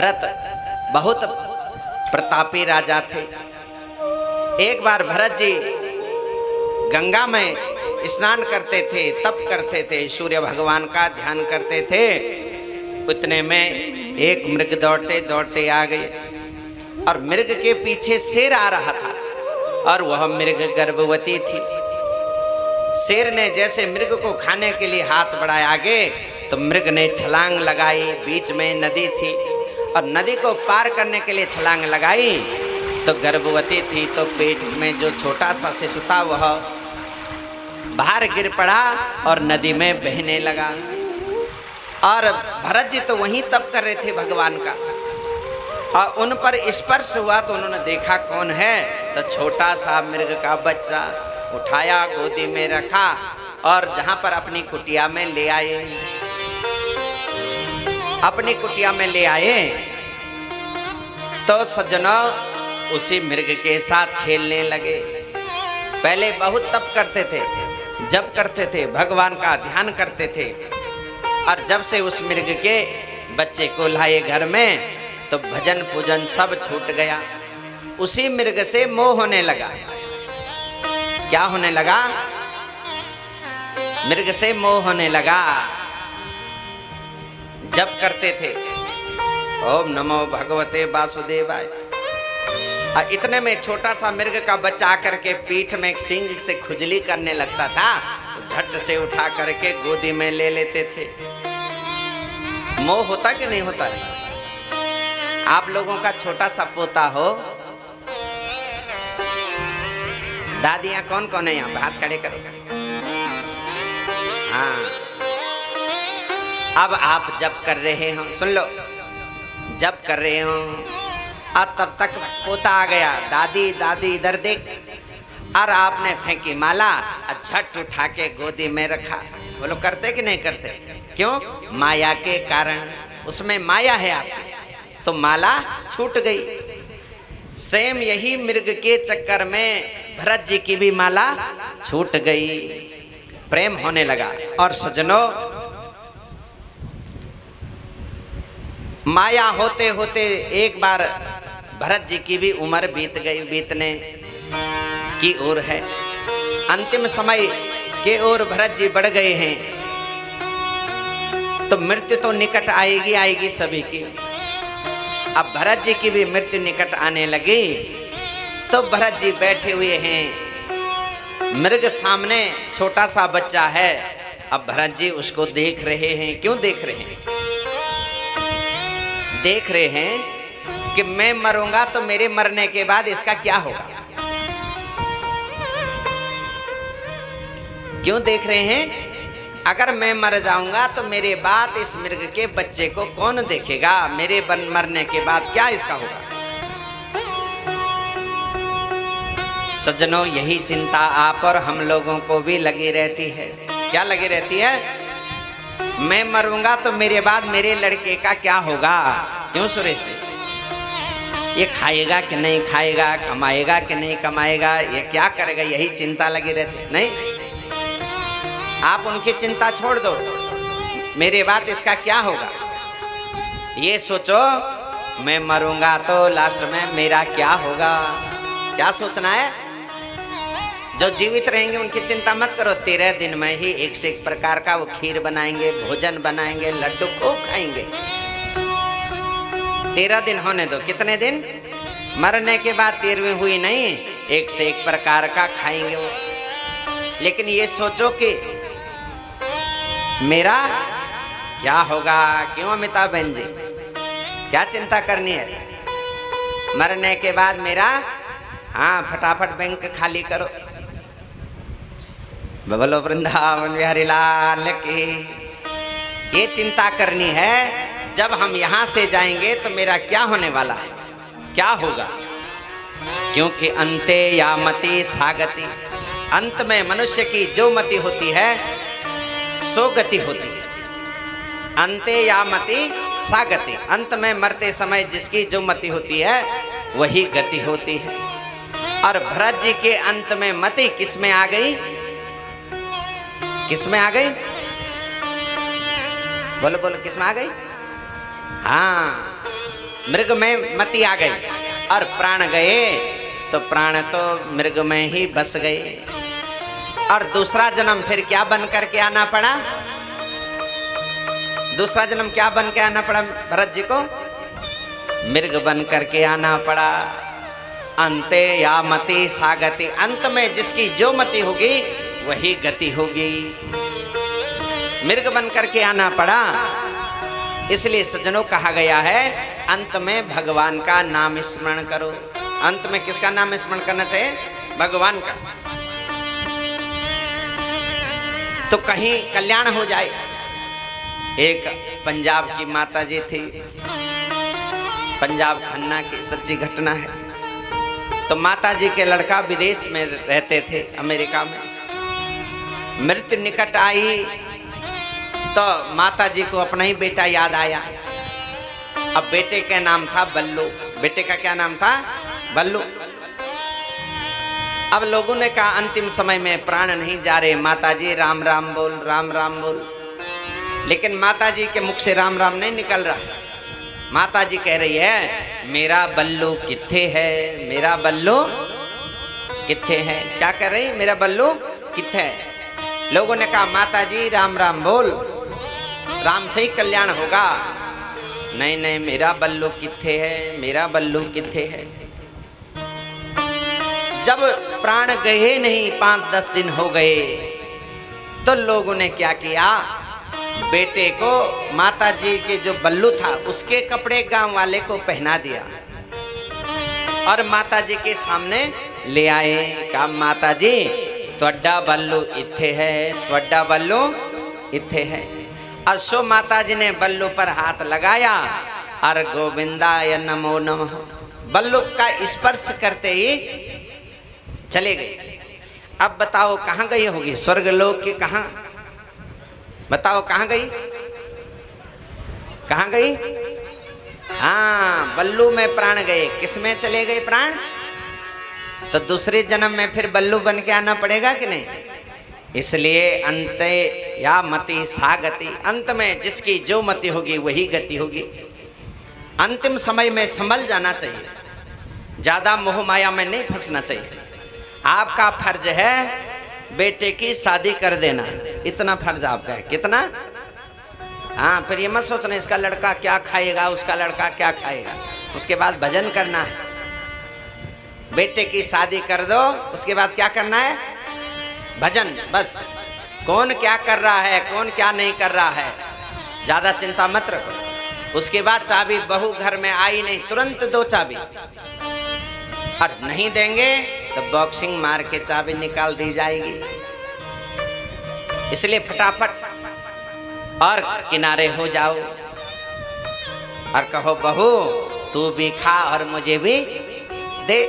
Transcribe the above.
भरत बहुत प्रतापी राजा थे। एक बार भरत जी गंगा में स्नान करते थे, तप करते थे, सूर्य भगवान का ध्यान करते थे। उतने में एक मृग दौड़ते दौड़ते आ गए और मृग के पीछे शेर आ रहा था और वह मृग गर्भवती थी। शेर ने जैसे मृग को खाने के लिए हाथ बढ़ाया आगे, तो मृग ने छलांग लगाई। बीच में नदी थी और नदी को पार करने के लिए छलांग लगाई तो गर्भवती थी, तो पेट में जो छोटा सा शिशु था वह बाहर गिर पड़ा और नदी में बहने लगा। और भरत जी तो वहीं तप कर रहे थे भगवान का, और उन पर स्पर्श हुआ तो उन्होंने देखा कौन है, तो छोटा सा मृग का बच्चा उठाया, गोदी में रखा और जहां पर अपनी कुटिया में ले आए, अपनी कुटिया में ले आए तो सज्जनों उसी मृग के साथ खेलने लगे। पहले बहुत तप करते थे, जप करते थे, भगवान का ध्यान करते थे, और जब से उस मृग के बच्चे को लाए घर में तो भजन पूजन सब छूट गया। उसी मृग से मोह होने लगा। क्या होने लगा? मृग से मोह होने लगा। जप करते थे ओम नमो भगवते वासुदेवाय, और इतने में छोटा सा मृग का बच्चा आकर के पीठ में एक सींग से खुजली करने लगता था, झट से उठा करके गोदी में ले लेते थे। मोह होता कि नहीं होता है? आप लोगों का छोटा सा पोता हो, दादियां कौन कौन है यहाँ? हाथ खड़े करो। हाँ, अब आप जप कर रहे हो, सुन लो, जप कर रहे हो और तब तक पोता आ गया, दादी दादी इधर देख, और आपने फेंकी माला और झट उठा के गोदी में रखा। बोलो करते कि नहीं करते? क्यों? माया के कारण, उसमें माया है आपकी, तो माला छूट गई। सेम यही मृग के चक्कर में भरत जी की भी माला छूट गई, प्रेम होने लगा। और सज्जनों, माया होते होते एक बार भरत जी की भी उम्र बीत गई, बीतने की ओर है, अंतिम समय के ओर भरत जी बढ़ गए हैं। तो मृत्यु तो निकट आएगी आएगी सभी की। अब भरत जी की भी मृत्यु निकट आने लगी, तो भरत जी बैठे हुए हैं, मृग सामने छोटा सा बच्चा है। अब भरत जी उसको देख रहे हैं। क्यों देख रहे हैं? देख रहे हैं कि मैं मरूंगा तो मेरे मरने के बाद इसका क्या होगा। क्यों देख रहे हैं? अगर मैं मर जाऊंगा तो मेरे बाद इस मृग के बच्चे को कौन देखेगा, मेरे मरने के बाद क्या इसका होगा। सज्जनों, यही चिंता आप और हम लोगों को भी लगी रहती है। क्या लगी रहती है? मैं मरूंगा तो मेरे बाद मेरे लड़के का क्या होगा। क्यों सुरेश जी? ये खाएगा कि नहीं खाएगा, कमाएगा कि नहीं कमाएगा, ये क्या करेगा, यही चिंता लगी रहती है। नहीं, आप उनकी चिंता छोड़ दो, मेरे बाद इसका क्या होगा ये सोचो। मैं मरूंगा तो लास्ट में मेरा क्या होगा, क्या सोचना है। जो जीवित रहेंगे उनकी चिंता मत करो, 13 दिन में ही एक से एक प्रकार का वो खीर बनाएंगे, भोजन बनाएंगे, लड्डू खूब खाएंगे। 13 दिन होने दो। कितने दिन? मरने के बाद 13वीं हुई नहीं, एक से एक प्रकार का खाएंगे वो। लेकिन ये सोचो कि मेरा क्या होगा। क्यों अमिताभ बहन जी, क्या चिंता करनी है? मरने के बाद मेरा, हाँ, फटाफट बैंक खाली करो। बोलो वृंदावन बिहारी लाल की। ये चिंता करनी है जब हम यहाँ से जाएंगे तो मेरा क्या होने वाला है, क्या होगा। क्योंकि अंते या मति सागति, अंत में मनुष्य की जो मति होती है सो गति होती है। अंते या मति सागति, अंत में मरते समय जिसकी जो मति होती है वही गति होती है। और भरत जी के अंत में मति किस में आ गई? किस में आ गई? बोलो बोलो, किस में आ गई? हाँ, मृग में मति आ गई और प्राण गए तो प्राण तो मृग में ही बस गए। और दूसरा जन्म फिर क्या बन करके आना पड़ा? दूसरा जन्म क्या बन के आना पड़ा भरत जी को? मृग बन करके आना पड़ा। अंते या मति सा गति, अंत में जिसकी जो मति होगी वही गति होगी। मृग बन करके आना पड़ा। इसलिए सज्जनों कहा गया है अंत में भगवान का नाम स्मरण करो। अंत में किसका नाम स्मरण करना चाहिए? भगवान का, तो कहीं कल्याण हो जाए। एक पंजाब की माता जी थी, पंजाब खन्ना की सच्ची घटना है। तो माता जी के लड़का विदेश में रहते थे, अमेरिका में। मृत्यु निकट आई तो माता जी को अपना ही बेटा याद आया। अब बेटे का नाम था बल्लू। बेटे का क्या नाम था? बल्लू। अब लोगों ने कहा अंतिम समय में प्राण नहीं जा रहे, माता जी राम राम बोल, राम राम बोल। लेकिन माता जी के मुख से राम राम नहीं निकल रहा। माता जी कह रही है मेरा बल्लू कित्थे है, मेरा बल्लू कित्थे है। क्या कर रही? मेरा बल्लू कित्थे है। लोगों ने कहा माता जी राम राम बोल, राम से ही कल्याण होगा। नहीं नहीं, मेरा बल्लू कित्थे है, मेरा बल्लू कित्थे है। जब प्राण गए नहीं, 5-10 दिन हो गए, तो लोगों ने क्या किया? बेटे को माता जी के जो बल्लू था उसके कपड़े गांव वाले को पहना दिया और माता जी के सामने ले आए। कहा माता जी त्वड्डा बल्लू इत्थे है, त्वड्डा बल्लू इत्थे है। असो माता जी ने बल्लू पर हाथ लगाया और गोविंदाय नमो नमः बल्लू का स्पर्श करते ही चले गए। अब बताओ कहाँ गई होगी? स्वर्गलोक के कहाँ? बताओ कहाँ गई? कहाँ गई? हाँ, बल्लू में प्राण गए। किस में चले गए प्राण? तो दूसरे जन्म में फिर बल्लू बन के आना पड़ेगा कि नहीं? इसलिए अंते या मति सा गति, अंत में जिसकी जो मति होगी वही गति होगी। अंतिम समय में संभल जाना चाहिए, ज्यादा मोह माया में नहीं फंसना चाहिए। आपका फर्ज है बेटे की शादी कर देना, इतना फर्ज आपका है। कितना? हाँ, फिर ये मत सोचना इसका लड़का क्या खाएगा, उसका लड़का क्या खाएगा। उसके बाद भजन करना है। बेटे की शादी कर दो, उसके बाद क्या करना है? भजन। बस कौन क्या कर रहा है, कौन क्या नहीं कर रहा है, ज्यादा चिंता मत रखो। उसके बाद चाबी बहू घर में आई नहीं, तुरंत दो चाबी। और नहीं देंगे तो बॉक्सिंग मार के चाबी निकाल दी जाएगी। इसलिए फटाफट और किनारे हो जाओ और कहो बहू तू भी खा और मुझे भी दे।